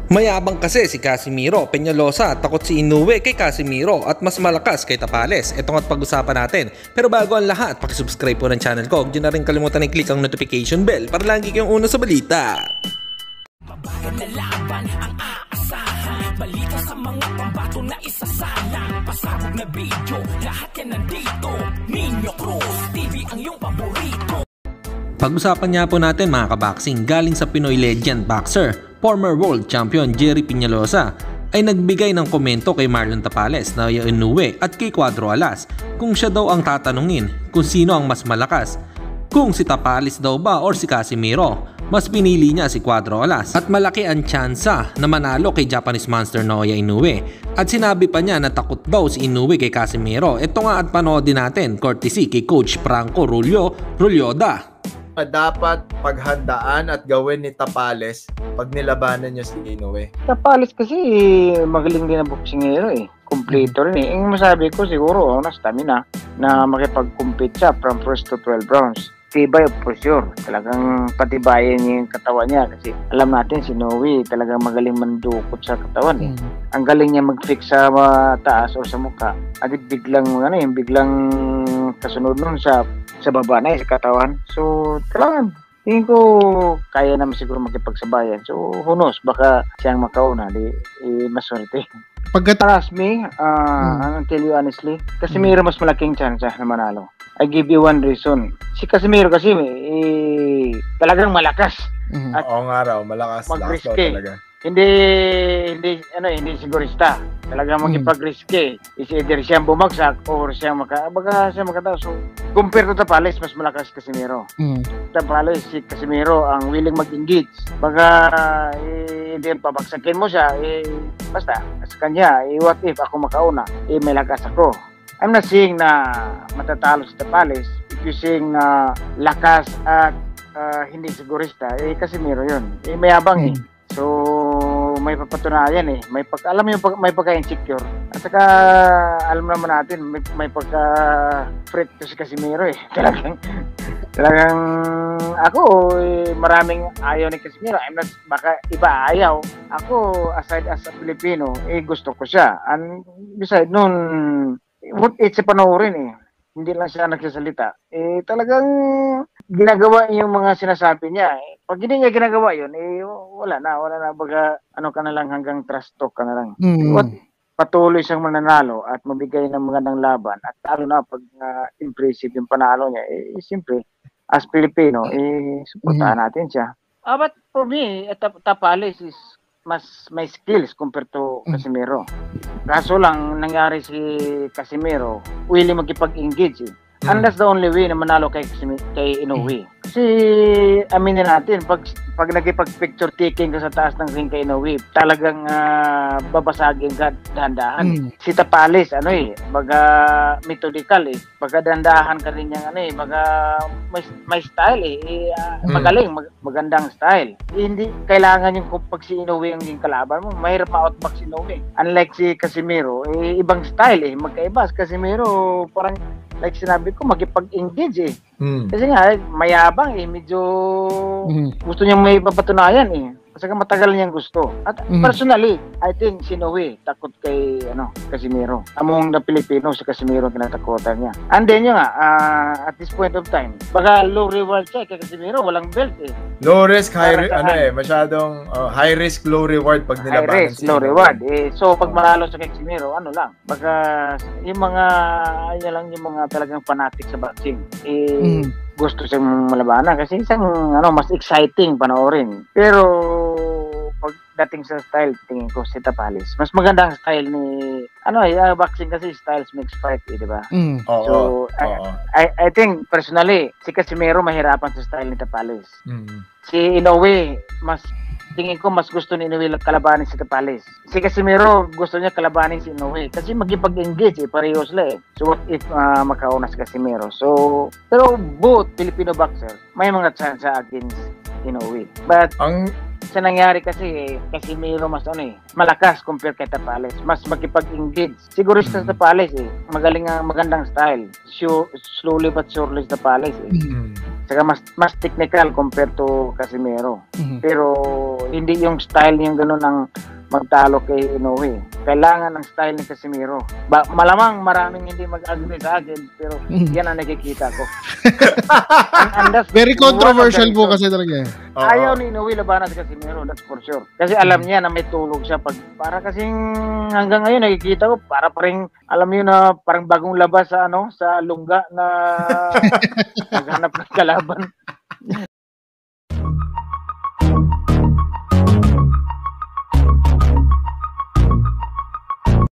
Mayabang kasi si Casimiro Peñalosa, takot si Inoue kay Casimiro at mas malakas kay Tapales. Ito nga't pag-usapan natin. Pero bago ang lahat, pakisubscribe po ng channel ko. Huwag nyo na rin kalimutan i-click ang notification bell para lagi kayong una sa balita. Mabagal na laban ang aasahan, balita sa mga pambato na isasalang, pasabog na video, lahat yan nandito. Nino Cruz TV ang iyong paborito. Pag-usapan niya po natin mga kaboxing, galing sa Pinoy legend boxer, former world champion Jerry Peñalosa ay nagbigay ng komento kay Marlon Tapales, Naoya Inoue at kay Cuadro Alas kung siya daw ang tatanungin kung sino ang mas malakas, kung si Tapales daw ba or si Casimiro. Mas pinili niya si Cuadro Alas at malaki ang tsansa na manalo kay Japanese Monster Naoya Inoue. At sinabi pa niya na takot daw si Inoue kay Casimiro. Ito nga at panoodin natin courtesy kay Coach Franco Rulyoda. Dapat paghandaan at gawin ni Tapales pag nilabanan niya si Inoue? Tapales kasi magaling din ang boksingero eh. Completo rin eh. Yung masabi ko siguro na stamina na makipag-compete siya from first to 12 rounds. Tibay for sure. Talagang patibayan niya yung katawan niya kasi alam natin si Inoue talagang magaling mandukot sa katawan eh. Ang galing niya mag-fix sa taas o sa mukha. At biglang biglang kasunod nun sa baba na sa katawan. So talagang tingin ko kaya naman siguro makipagsabayan. So who knows, baka siyang makauna di maswerte. Trust me, I'll tell you honestly, Casimiro mas malaking chance na manalo. I give you one reason. Si Casimiro kasi talagang malakas. At oo nga raw, malakas daw talaga. Hindi sigurista. Talagang magipag-riske. Is either siyang bumagsak or siyang makataw. So, compare to Tapales, mas malakas si Casimiro. Tapales, si Casimiro ang willing mag-engage. Baka hindi pabagsakin mo siya, basta, sa kanya, what if ako makauna, may lakas ako. I'm not saying na matatalo si Tapales. If you saying na lakas at hindi sigurista, Casimiro yun. Mayabang eh. So, may papatunayan eh. May pagka-insecure. At saka, alam naman natin, may pagka-freak to si Casimiro eh. Talagang ako, maraming ayaw ni Casimiro. Baka iba ayaw. Ako, aside as a Filipino, gusto ko siya. And beside nun, it's a panoorin eh. Hindi lang siya nagsasalita. Talagang ginagawa yung mga sinasabi niya. Pag hindi niya ginagawa yun, wala na. Baga, ka na lang hanggang trust talk ka na lang. Patuloy siyang mananalo at mabigay ng magandang laban. At lalo na pag impressive yung panalo niya, siyempre, as Pilipino, supportahan natin siya. But for me, Tapales is mas may skills compared to Casimiro. Kaso lang, nangyari si Casimiro, willing magkipag-engage eh. And that's the only way na manalo kay Inoue. Kasi aminin natin, pag nagkipag-picture taking ka sa taas ng ring kay Inoue, talagang babasagin ka dahan-dahan. Si Tapales, baga methodical eh. Baga dahan-dahan ka rin yung baga may style eh. Magaling, magandang style. Hindi kailangan yung pag si Inoue ang yung kalaban mo, mahirap ma-outback si Inoue. Unlike si Casimiro, ibang style eh. Magkaiba. Si Casimiro, parang like sinabi ko, magkipag-engage eh. Kasi nga, mayabang eh. Medyo gusto niyang may papatunayan eh. Kasi matagal niyang gusto. At personally, I think si Inoue takot kay Casimiro. Among the Pilipino, si Casimiro kinatakutan niya. And then yun nga, at this point of time, baka low reward siya kay Casimiro, walang belt eh. Low risk, masyadong high risk, low reward pag nilabanan. High risk, low reward. So pag manalo sa kay Casimiro, baka yung mga talagang fanatic sa boxing, gusto siyang malabanan kasi isang mas exciting panoorin. Pero pagdating sa style, tingin ko si Tapales. Mas maganda ang style ni boxing kasi styles makes fight, di ba? So I think personally si Casimiro mahirapan sa style ni Tapales. Si Inoue tingin ko mas gusto ni Inoue kalabanin si Tapales. Si Casimiro gusto niya kalabanin si Inoue kasi magkipag-engage pareho sila eh. So what if makauna si Casimiro? So pero both Filipino boxer may mga chance against Inoue. But sa nangyari kasi Casimiro mas malakas compare kay Tapales. Mas makipag-engage. Siguro sa Tapales magandang style. Slowly but surely sa Tapales Saka mas technical compared to Casimiro. Pero hindi yung style yung ganun ang magtalo kay Inoue. Kailangan ng style ni Casimiro. Malamang maraming hindi mag-agree sa akin, pero yan ang nakikita ko. Very controversial po kasi talaga. Ayaw ni Inoue labanan si Casimiro, that's for sure. Kasi alam niya na may tulog siya para kasing hanggang ngayon nakikita ko para paring alam niyo na parang bagong labas sa sa lungga na naghanap ng kalaban.